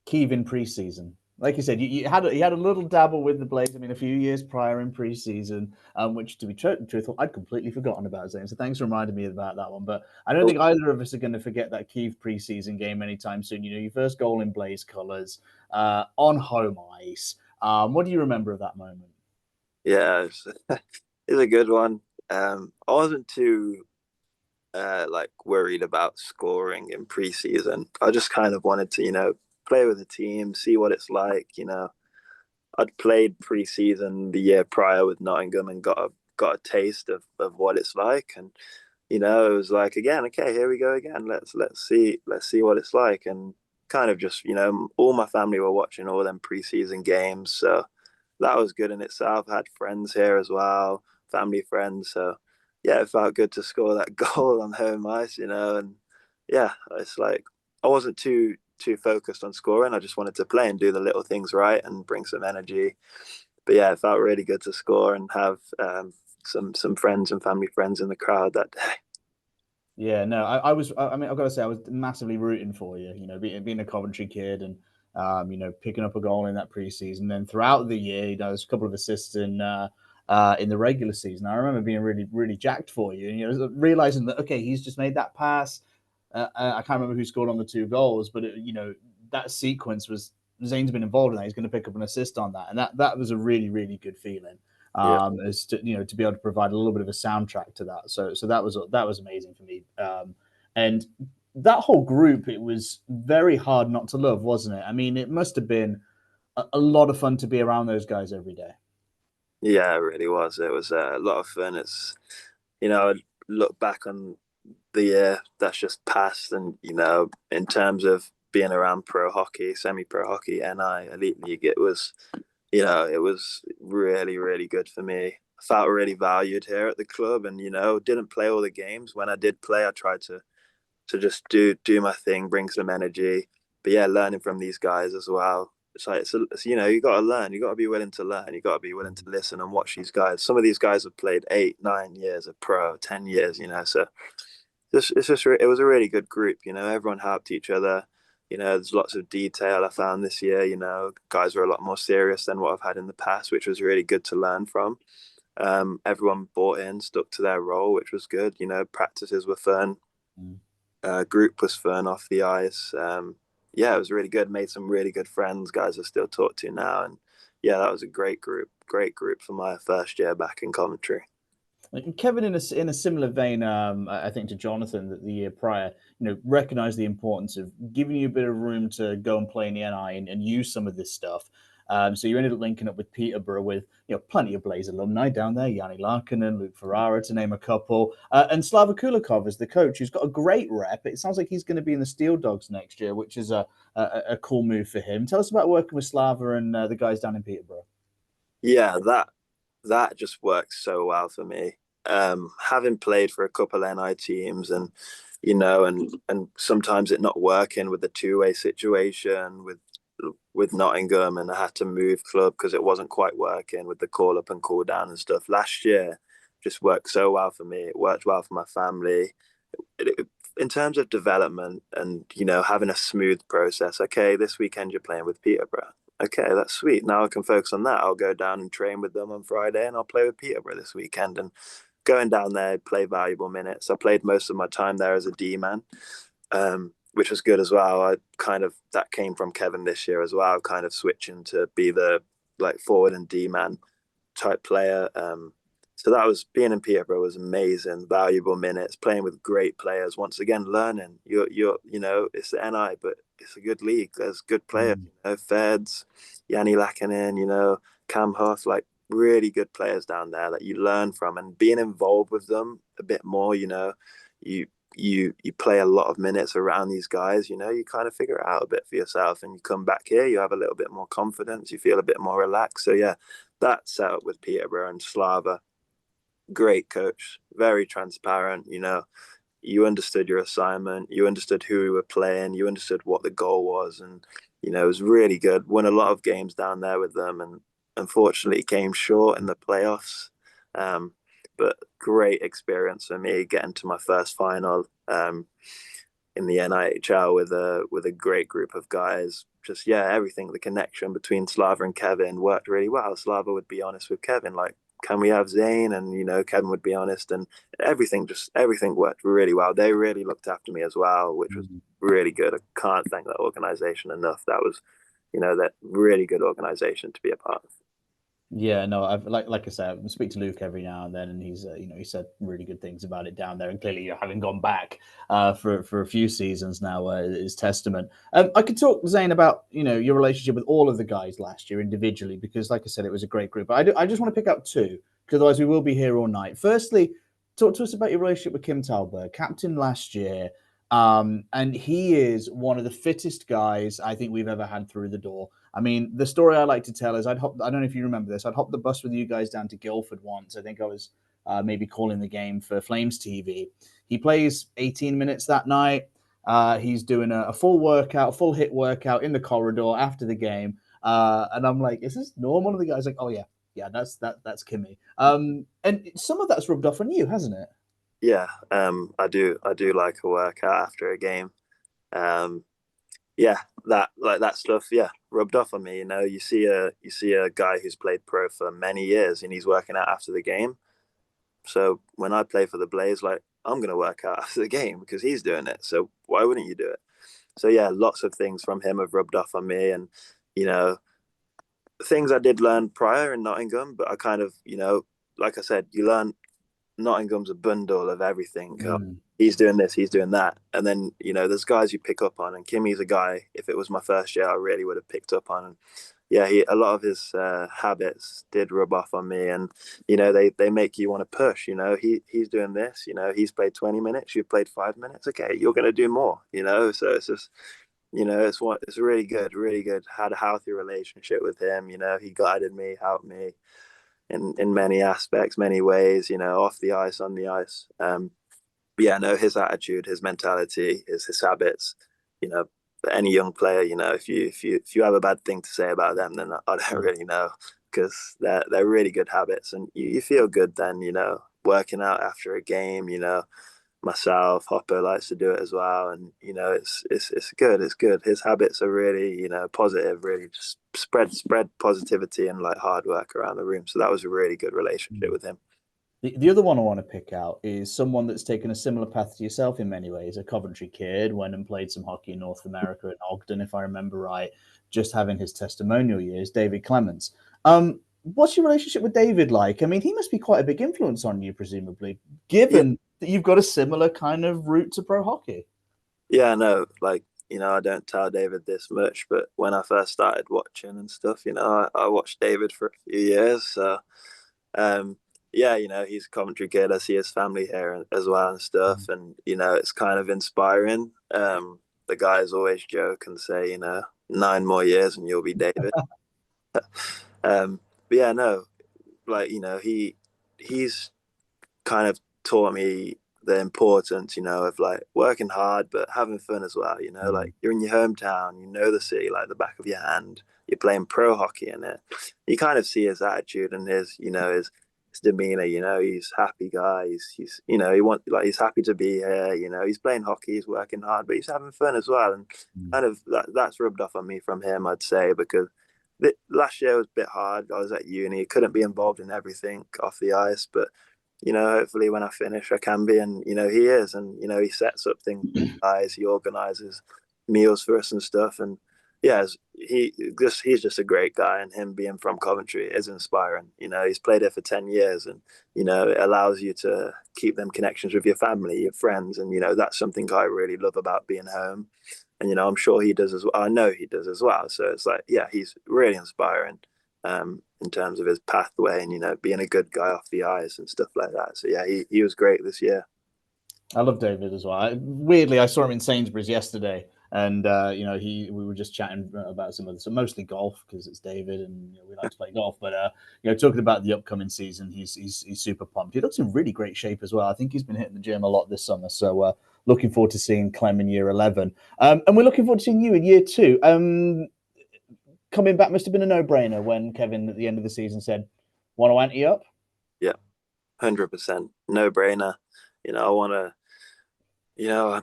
Kiev in preseason. Like you said, you had a little dabble with the Blaze. I mean, a few years prior in preseason, which to be truthful, I'd completely forgotten about, Zane. So thanks for reminding me about that one. But I don't think either of us are going to forget that Kiev preseason game anytime soon. Your first goal in Blaze colours on home ice. What do you remember of that moment? Yeah, it's a good one. I wasn't too like worried about scoring in preseason. I just kind of wanted to, play with the team, see what it's like. I'd played preseason the year prior with Nottingham and got a taste of what it's like. And it was like, again, okay, here we go again. Let's see what it's like. And kind of just, all my family were watching all them preseason games, so that was good in itself. I had friends here as well, family friends. So yeah, it felt good to score that goal on home ice, and yeah, it's like I wasn't too focused on scoring. I just wanted to play and do the little things right and bring some energy. But yeah, it felt really good to score and have some friends and family friends in the crowd that day. Yeah, no, I was. I mean, I've got to say, I was massively rooting for you. Being a Coventry kid and picking up a goal in that preseason. Then throughout the year, there's a couple of assists in the regular season. I remember being really, really jacked for you, and realizing that okay, he's just made that pass. I can't remember who scored on the two goals, but that sequence was Zane's been involved in that. He's going to pick up an assist on that, and that was a really, really good feeling. Yeah, As to to be able to provide a little bit of a soundtrack to that. So that was amazing for me. And that whole group, it was very hard not to love, wasn't it? I mean, it must have been a lot of fun to be around those guys every day. yeah, it really was. It was a lot of fun. It's I look back on the year that's just passed, and in terms of being around pro hockey, semi-pro hockey, NI, elite league, it was really, really good for me. I felt really valued here at the club, and didn't play all the games. When I did play, I tried to just do my thing, bring some energy. But yeah, learning from these guys as well. It's like you got to learn. You got to be willing to learn. You got to be willing to listen and watch these guys. Some of these guys have played 8, 9 years of pro, 10 years. So it was a really good group. Everyone helped each other. There's lots of detail I found this year. Guys were a lot more serious than what I've had in the past, which was really good to learn from. Everyone bought in, stuck to their role, which was good. Practices were fun. Mm. Group was fun off the ice. Yeah, it was really good. Made some really good friends, guys I still talk to now. And yeah, that was a great group for my first year back in Coventry. And Kevin, in a similar vein, I think to Jonathan, that the year prior, recognized the importance of giving you a bit of room to go and play in the NI and use some of this stuff. So you ended up linking up with Peterborough with plenty of Blaze alumni down there, Yanni Larkinen, Luke Ferrara, to name a couple, and Slava Kulikov as the coach, who's got a great rep. It sounds like he's going to be in the Steel Dogs next year, which is a cool move for him. Tell us about working with Slava and the guys down in Peterborough. Yeah, that just works so well for me. Having played for a couple NI teams, and and sometimes it not working with the two-way situation with Nottingham, and I had to move club because it wasn't quite working with the call up and call down and stuff. Last year just worked so well for me. It worked well for my family. In terms of development and having a smooth process. Okay, this weekend you're playing with Peterborough. Okay, that's sweet. Now I can focus on that. I'll go down and train with them on Friday, and I'll play with Peterborough this weekend. And going down there, play valuable minutes. I played most of my time there as a D man. which was good as well. I kind of that came from Kevin this year as well, kind of switching to be the like forward and D man type player. So that was being in Peterborough was amazing, valuable minutes, playing with great players. Once again, learning. It's the NI, but it's a good league. There's good players, Mm. Feds, Yanni Lakinen, Cam Huff, like really good players down there that you learn from, and being involved with them a bit more. You you play a lot of minutes around these guys. You kind of figure it out a bit for yourself, and you come back here, you have a little bit more confidence, you feel a bit more relaxed. So yeah, that setup with Peterborough and Slava, great coach, very transparent. You understood your assignment, you understood who we were playing, you understood what the goal was, and it was really good. Won a lot of games down there with them, and unfortunately came short in the playoffs. Um, but great experience for me getting to my first final in the NIHL with a great group of guys. Just yeah, everything, the connection between Slava and Kevin worked really well. Slava would be honest with Kevin, like, can we have Zaine? And Kevin would be honest, and everything worked really well. They really looked after me as well, which was Mm. really good. I can't thank that organization enough. That was, that really good organization to be a part of. Yeah, no, I've like I said, I speak to Luke every now and then, and he's he said really good things about it down there, and clearly having gone back for a few seasons now is testament. I could talk Zane about your relationship with all of the guys last year individually because, like I said, it was a great group. But I just want to pick up two because otherwise we will be here all night. Firstly, talk to us about your relationship with Kim Talberg, captain last year. And he is one of the fittest guys I think we've ever had through the door. I mean, the story I like to tell is I don't know if you remember this, I'd hop the bus with you guys down to Guildford once. I think I was maybe calling the game for Flames TV. He plays 18 minutes that night. He's doing a full workout, full hit workout in the corridor after the game. And I'm like, is this normal? And the guy's like, oh, yeah, yeah, that's Kimmy. And some of that's rubbed off on you, hasn't it? Yeah, I do like a workout after a game. Um, yeah, that stuff, yeah, rubbed off on me. You see a guy who's played pro for many years and he's working out after the game. So when I play for the Blaze, like, I'm gonna work out after the game because he's doing it. So why wouldn't you do it? So yeah, lots of things from him have rubbed off on me, and you know things I did learn prior in Nottingham, but I kind of, like I said, you learn Nottingham's a bundle of everything. Mm. He's doing this, he's doing that, and then there's guys you pick up on. And Kimmy's a guy. If it was my first year, I really would have picked up on. And yeah, a lot of his habits did rub off on me, and they make you want to push. He's doing this. He's played 20 minutes. You've played 5 minutes. Okay, you're going to do more. So it's just. It's really good, really good. Had a healthy relationship with him. He guided me, helped me in many aspects, many ways. Off the ice, on the ice. But yeah, no, his attitude, his mentality, his habits. You know, any young player, if you have a bad thing to say about them, then I don't really know, because they're really good habits, and you feel good then. Working out after a game. Myself, Hopper likes to do it as well, and it's good. It's good. His habits are really positive. Really just spread positivity and like hard work around the room. So that was a really good relationship with him. The other one I want to pick out is someone that's taken a similar path to yourself in many ways. A Coventry kid, went and played some hockey in North America in Ogden, if I remember right, just having his testimonial years, David Clements. What's your relationship with David like? I mean, he must be quite a big influence on you, presumably, Yeah, given that you've got a similar kind of route to pro hockey. yeah, no, like I don't tell David this much, but when I first started watching and stuff, I watched David for a few years. So um, yeah, he's a Coventry kid. I see his family here as well and stuff, and it's kind of inspiring. The guys always joke and say, 9 more years and you'll be David. But yeah, no, like he's kind of taught me the importance, of like working hard but having fun as well. Like, you're in your hometown, the city like the back of your hand. You're playing pro hockey in it. You kind of see his attitude and his demeanor. He's a happy guy. He's happy to be here. He's playing hockey. He's working hard, but he's having fun as well. And kind of that's rubbed off on me from him, I'd say, because last year was a bit hard. I was at uni, couldn't be involved in everything off the ice, but hopefully when I finish, I can be. And, he is. And, he sets up things, guys, he organizes meals for us and stuff. And yeah, he's just a great guy. And him being from Coventry is inspiring. He's played here for 10 years and, it allows you to keep them connections with your family, your friends. And, that's something I really love about being home. And, I'm sure he does as well. I know he does as well. So it's like, yeah, he's really inspiring in terms of his pathway and, being a good guy off the ice and stuff like that. So yeah, he was great this year. I love David as well. Weirdly, I saw him in Sainsbury's yesterday, and we were just chatting about some of so mostly golf because it's David, and we like to play golf. But talking about the upcoming season, he's super pumped. He looks in really great shape as well. I think he's been hitting the gym a lot this summer. So looking forward to seeing Clem in year 11, and we're looking forward to seeing you in year 2. Coming back must have been a no-brainer when Kevin at the end of the season said, "Want to ante up?" Yeah, 100% no-brainer. I want to. I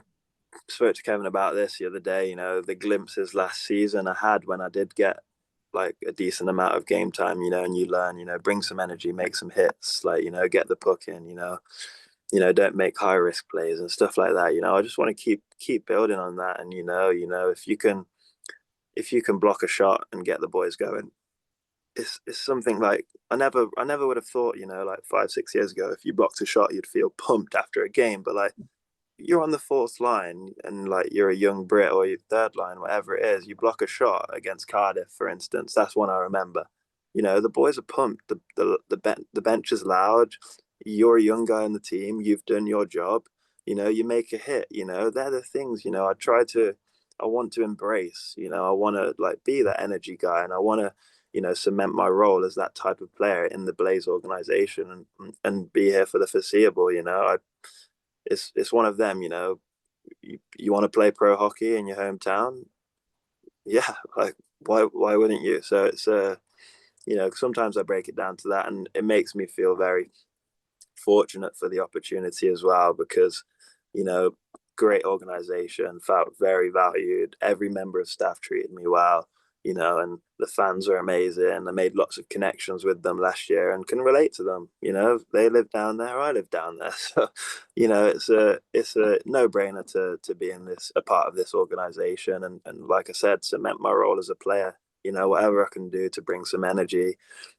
spoke to Kevin about this the other day. The glimpses last season I had when I did get like a decent amount of game time. And you learn. Bring some energy, make some hits. Like get the puck in. Don't make high risk plays and stuff like that. I just want to keep building on that. And if you can block a shot and get the boys going, it's something like I never would have thought. Like 5-6 years ago, if you blocked a shot, you'd feel pumped after a game. But like you're on the fourth line and like you're a young Brit or your third line, whatever it is, you block a shot against Cardiff, for instance. That's one I remember. The boys are pumped. The bench is loud. You're a young guy on the team. You've done your job. You make a hit. They're the things. I want to embrace. I want to like be that energy guy, and I want to cement my role as that type of player in the Blaze organization and be here for the foreseeable. It's one of them. You want to play pro hockey in your hometown, yeah, like why wouldn't you? So it's sometimes I break it down to that, and it makes me feel very fortunate for the opportunity as well, because you know great organization, felt very valued, every member of staff treated me well, and the fans are amazing. I made lots of connections with them last year and can relate to them. They live down there, I live down there. So it's a no-brainer to be in this, a part of this organization, and like I said, cement my role as a player. Whatever I can do to bring some energy,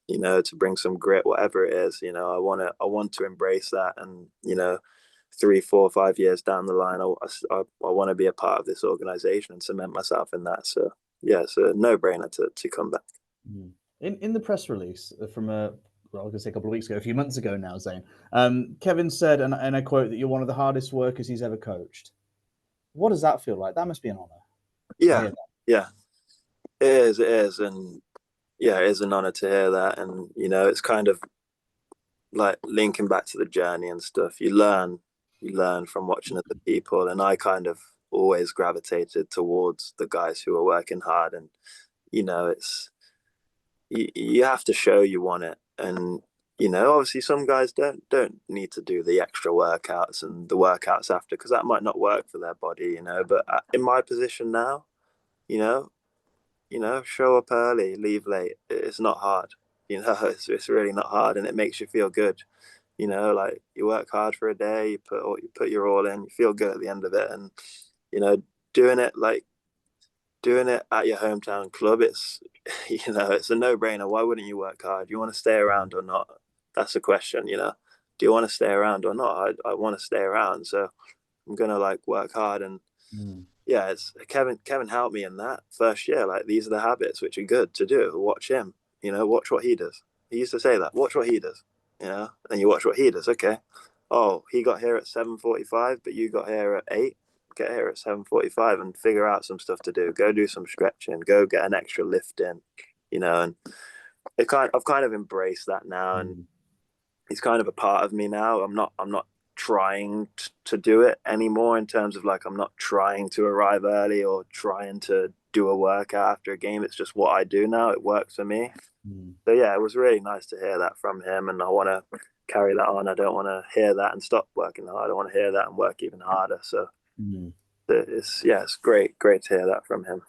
to bring some grit, whatever it is, I want to embrace that. And 3, 4, 5 years down the line, I want to be a part of this organization and cement myself in that. So yeah, it's a no-brainer to come back. In the press release from I was going to say a couple of weeks ago, a few months ago now, Zaine, Kevin said, and I quote, that you're one of the hardest workers he's ever coached. What does that feel like? That must be an honor. Yeah, it is, and yeah, it is an honor to hear that. And it's kind of like linking back to the journey and stuff. You learn from watching other people, and I kind of always gravitated towards the guys who are working hard. And it's you have to show you want it. And obviously some guys don't need to do the extra workouts and the workouts after, because that might not work for their body. But in my position now, you know show up early, leave late, it's not hard. It's really not hard, and it makes you feel good. Like you work hard for a day, you put your all in, you feel good at the end of it. And you know doing it at your hometown club, it's a no-brainer. Why wouldn't you work hard? You want to stay around or not? That's the question. Do you want to stay around or not? I want to stay around, so I'm gonna like work hard. And yeah, it's Kevin helped me in that first year. Like, these are the habits which are good to do. Watch him. Watch what he does. He used to say that. Watch what he does. And you watch what he does. Okay. Oh, he got here at 7:45, but you got here at 8. Get here at 7:45 and figure out some stuff to do. Go do some stretching. Go get an extra lift in. And I've kind of embraced that now, and he's kind of a part of me now. I'm not trying to do it anymore, in terms of like, I'm not trying to arrive early or trying to do a workout after a game. It's just what I do now. It works for me. So yeah, it was really nice to hear that from him, and I want to carry that on. I don't want to hear that and stop working hard. I want to hear that and work even harder. So it's great to hear that from him.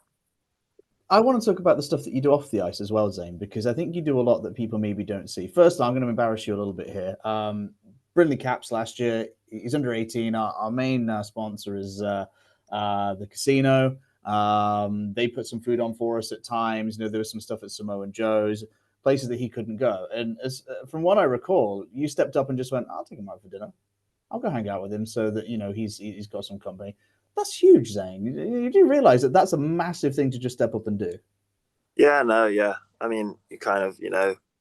I want to talk about the stuff that you do off the ice as well, Zaine, because I think you do a lot that people maybe don't see. First, I'm going to embarrass you a little bit here. Brindley Caps last year. He's under 18. Our main sponsor is the casino. They put some food on for us at times. You know, there was some stuff at Samoa and Joe's, places that he couldn't go. And as from what I recall, you stepped up and just went, "I'll take him out for dinner. I'll go hang out with him so that he's got some company." That's huge, Zane. You do realize that that's a massive thing to just step up and do. Yeah, no, yeah. I mean, you kind of,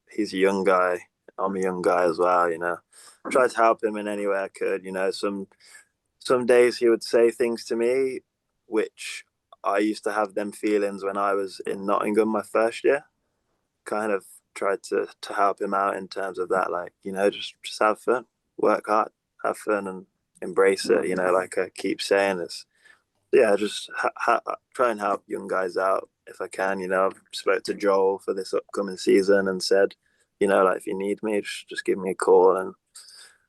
he's a young guy. I'm a young guy as well. I tried to help him in any way I could. Some days he would say things to me, which I used to have them feelings when I was in Nottingham my first year. Kind of tried to help him out in terms of that, like, just have fun, work hard, have fun, and embrace it. Like I keep saying, this. Yeah, just try and help young guys out if I can. I've spoke to Joel for this upcoming season and said, like if you need me, just give me a call, and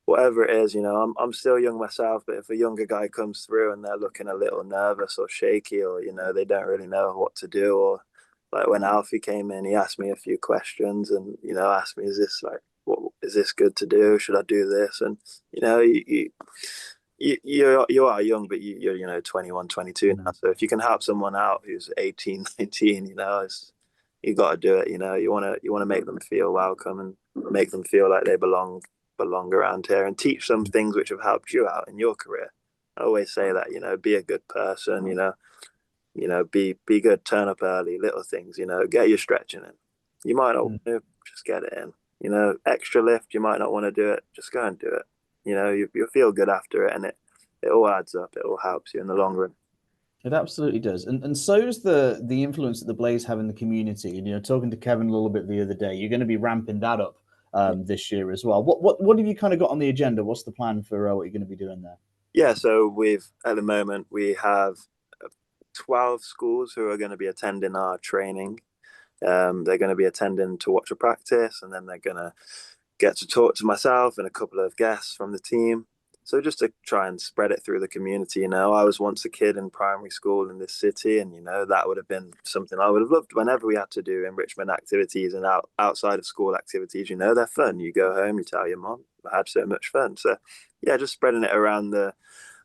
whatever it is, I'm still young myself, but if a younger guy comes through and they're looking a little nervous or shaky, or they don't really know what to do, or like when Alfie came in, he asked me a few questions and asked me, is this like, what is this good to do? Should I do this? And you are young, but you're 21, 22 now. So if you can help someone out who's 18, 19, you got to do it. You want to make them feel welcome and make them feel like they belong around here, and teach them things which have helped you out in your career. I always say that, be a good person, be good, turn up early, little things, get your stretching in. You might not want to, just get it in. Extra lift, you might not want to do it, just go and do it. You'll feel good after it, and it all adds up. It all helps you in the long run. It absolutely does, and so does the influence that the Blaze have in the community. And talking to Kevin a little bit the other day, you're going to be ramping that up this year as well. What have you kind of got on the agenda? What's the plan for what you're going to be doing there? Yeah, so at the moment we have 12 schools who are going to be attending our training. They're going to be attending to watch a practice, and then they're going to get to talk to myself and a couple of guests from the team. So just to try and spread it through the community. I was once a kid in primary school in this city, and that would have been something I would have loved whenever we had to do enrichment activities and outside of school activities. They're fun. You go home, you tell your mom, I had so much fun. So yeah, just spreading it around the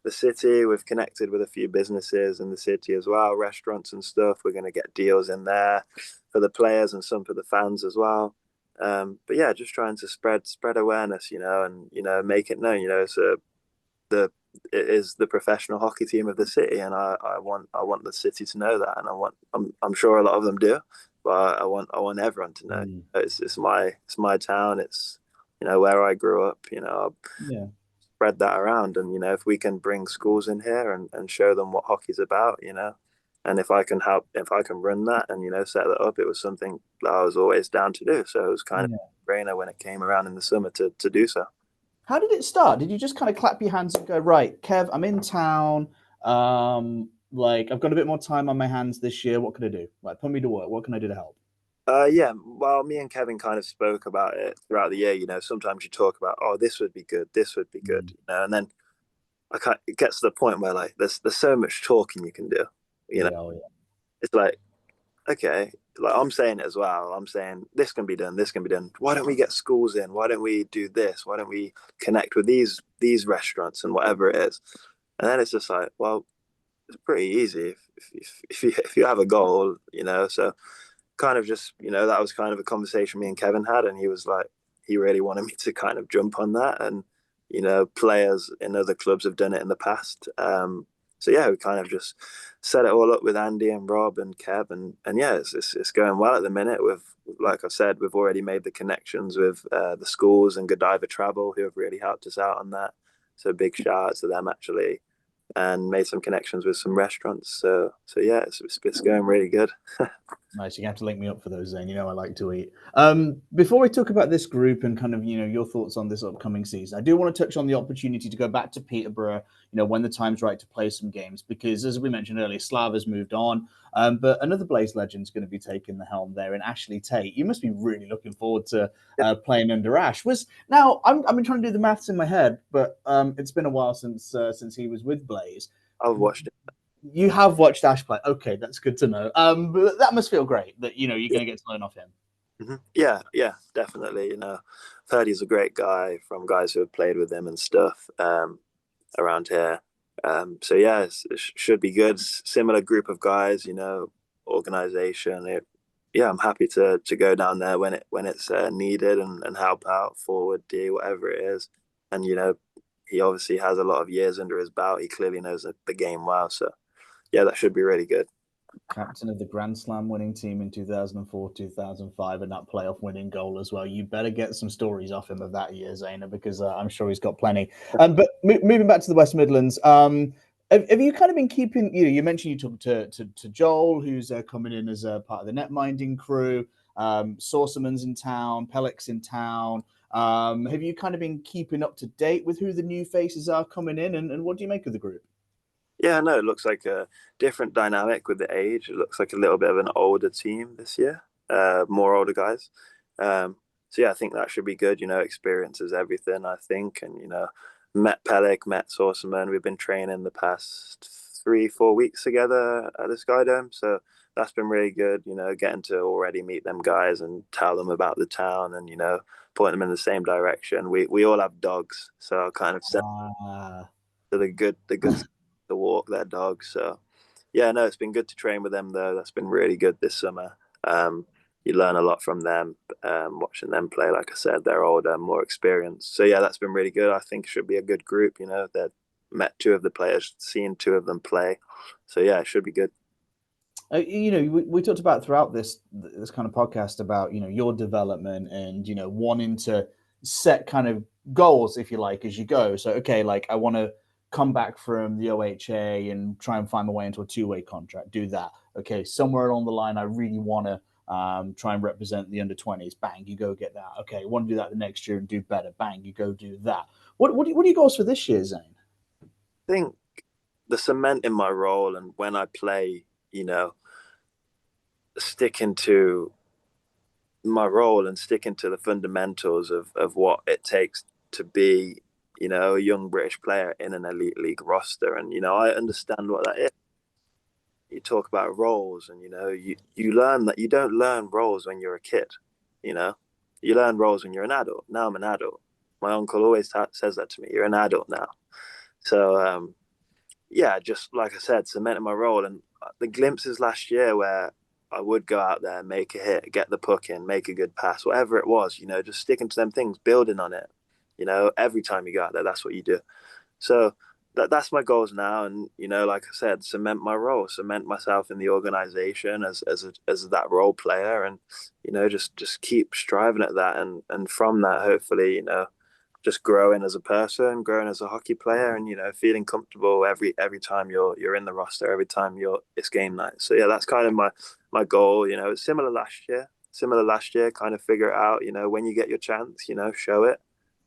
city. We've connected with a few businesses in the city as well, restaurants and stuff. We're going to get deals in there for the players and some for the fans as well. But yeah, just trying to spread awareness, and make it known. It is the professional hockey team of the city, and I want the city to know that, and I'm sure a lot of them do, but I want everyone to know. It's my town. It's where I grew up. Yeah. Spread that around, and if we can bring schools in here and show them what hockey's about, and if I can run that and set that up, it was something that I was always down to do. So it was kind of a brainer when it came around in the summer to do so. How did it start? Did you just kind of clap your hands and go, right, Kev, I'm in town. Like I've got a bit more time on my hands this year. What can I do? Like put me to work. What can I do to help? Yeah, well, me and Kevin kind of spoke about it throughout the year. Sometimes you talk about, oh, this would be good, and then it gets to the point where like there's so much talking you can do. Yeah. It's like, okay, like I'm saying it as well. I'm saying this can be done, this can be done. Why don't we get schools in? Why don't we do this? Why don't we connect with these restaurants and whatever it is? And then it's just like, well, it's pretty easy if you have a goal, So kind of just, that was kind of a conversation me and Kevin had, and he was like, he really wanted me to kind of jump on that, and players in other clubs have done it in the past. So yeah, we kind of just set it all up with Andy and Rob and Kev, and yeah, it's going well at the minute. Like I said, we've already made the connections with the schools and Godiva Travel, who have really helped us out on that. So big shout out to them actually, and made some connections with some restaurants. So yeah, it's going really good. Nice. You have to link me up for those, Zane. I like to eat. Before we talk about this group and kind of, your thoughts on this upcoming season, I do want to touch on the opportunity to go back to Peterborough, when the time's right to play some games, because as we mentioned earlier, Slava's moved on. But another Blaze legend's going to be taking the helm there, and Ashley Tate. You must be really looking forward to playing under Ash. I've been trying to do the maths in my head, but it's been a while since he was with Blaze. I've watched it. You have watched Ash play. Okay, that's good to know. But that must feel great that you're going to get to learn off him. Yeah, definitely. I've heard he's a great guy from guys who have played with him and stuff around here. So yeah, it should be good. Similar group of guys, organization. Yeah, I'm happy to go down there when it's needed and help out, forward D, whatever it is. And he obviously has a lot of years under his belt. He clearly knows the game well. So yeah, that should be really good. Captain of the Grand Slam winning team in 2004, 2005, and that playoff winning goal as well. You better get some stories off him of that year, Zaina, because I'm sure he's got plenty. But moving back to the West Midlands, have you kind of been keeping, you mentioned you talked to Joel, who's coming in as a part of the net minding crew, Saucerman's in town, Pellick's in town. Have you kind of been keeping up to date with who the new faces are coming in, and what do you make of the group? Yeah, no, it looks like a different dynamic with the age. It looks like a little bit of an older team this year, more older guys. So yeah, I think that should be good. Experience is everything, I think. And met Pellick, met Saucerman. We've been training the past 3-4 weeks together at the Skydome, so that's been really good. Getting to already meet them guys and tell them about the town, and point them in the same direction. We all have dogs, so I kind of sent Ah. to the good to walk their dogs. So yeah, no, it's been good to train with them though. That's been really good this summer. You learn a lot from them, watching them play. Like I said, they're older, more experienced. So yeah, that's been really good. I think it should be a good group. They've met two of the players, seen two of them play. So yeah, it should be good. We talked about throughout this kind of podcast about your development and wanting to set kind of goals, if you like, as you go. So okay, like I want to come back from the OHA and try and find my way into a two-way contract. Do that. Okay, somewhere along the line, I really want to try and represent the under 20s. Bang, you go get that. Okay, want to do that the next year and do better. Bang, you go do that. What are your goals for this year, Zane? I think the cement in my role and when I play, sticking to my role and sticking to the fundamentals of what it takes to be, a young British player in an elite league roster. And, I understand what that is. You talk about roles and, you learn that you don't learn roles when you're a kid, you know, you learn roles when you're an adult. Now I'm an adult. My uncle always says that to me. You're an adult now. So, yeah, just like I said, cementing my role. And the glimpses last year where I would go out there, make a hit, get the puck in, make a good pass, whatever it was, just sticking to them things, building on it. Every time you go out there, that's what you do. So that's my goals now. And, like I said, cement my role, cement myself in the organization as that role player and, just keep striving at that. And from that, hopefully, just growing as a person, growing as a hockey player, and feeling comfortable every time you're in the roster, every time it's game night. So yeah, that's kind of my goal. It's similar last year. Kind of figure it out. When you get your chance, show it,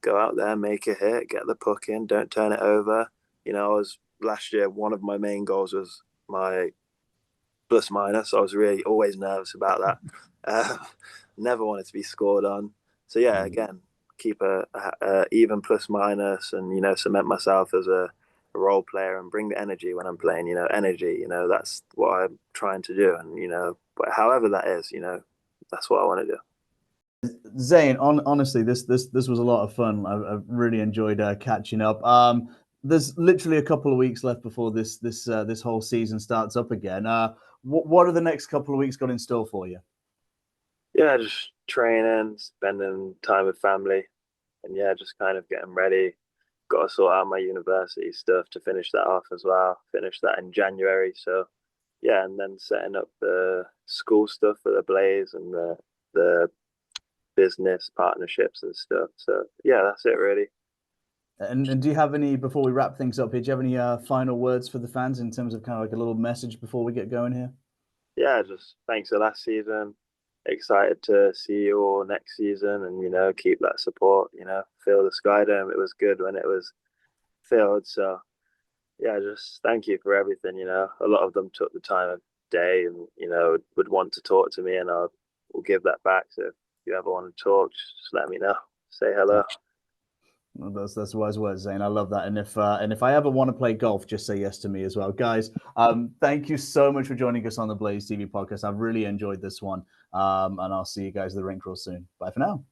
go out there, make a hit, get the puck in, don't turn it over. I was last year. One of my main goals was my plus minus. I was really always nervous about that. Never wanted to be scored on. So yeah, again, keep a even plus minus, and cement myself as a role player and bring the energy when I'm playing. Energy. That's what I'm trying to do, and but however that is, that's what I want to do. Zane, honestly, this was a lot of fun. I've really enjoyed catching up. There's literally a couple of weeks left before this whole season starts up again. What are the next couple of weeks got in store for you? Yeah, just training, spending time with family, and yeah, just kind of getting ready. Got to sort out my university stuff to finish that off as well. Finish that in January. So yeah, and then setting up the school stuff for the Blaze and the business partnerships and stuff. So yeah, that's it really. And do you have any, before we wrap things up here, do you have any final words for the fans in terms of kind of like a little message before we get going here? Yeah, just thanks for last season. Excited to see you all next season, and keep that support. Fill the Skydome. It was good when it was filled. So yeah, just thank you for everything. A lot of them took the time of day and would want to talk to me, and will give that back. So if you ever want to talk, just let me know. Say hello. Well, that's wise words, Zane. I love that. And if I ever want to play golf, just say yes to me as well, guys. Thank you so much for joining us on the Blaze TV podcast. I've really enjoyed this one, and I'll see you guys at the rink real soon. Bye for now.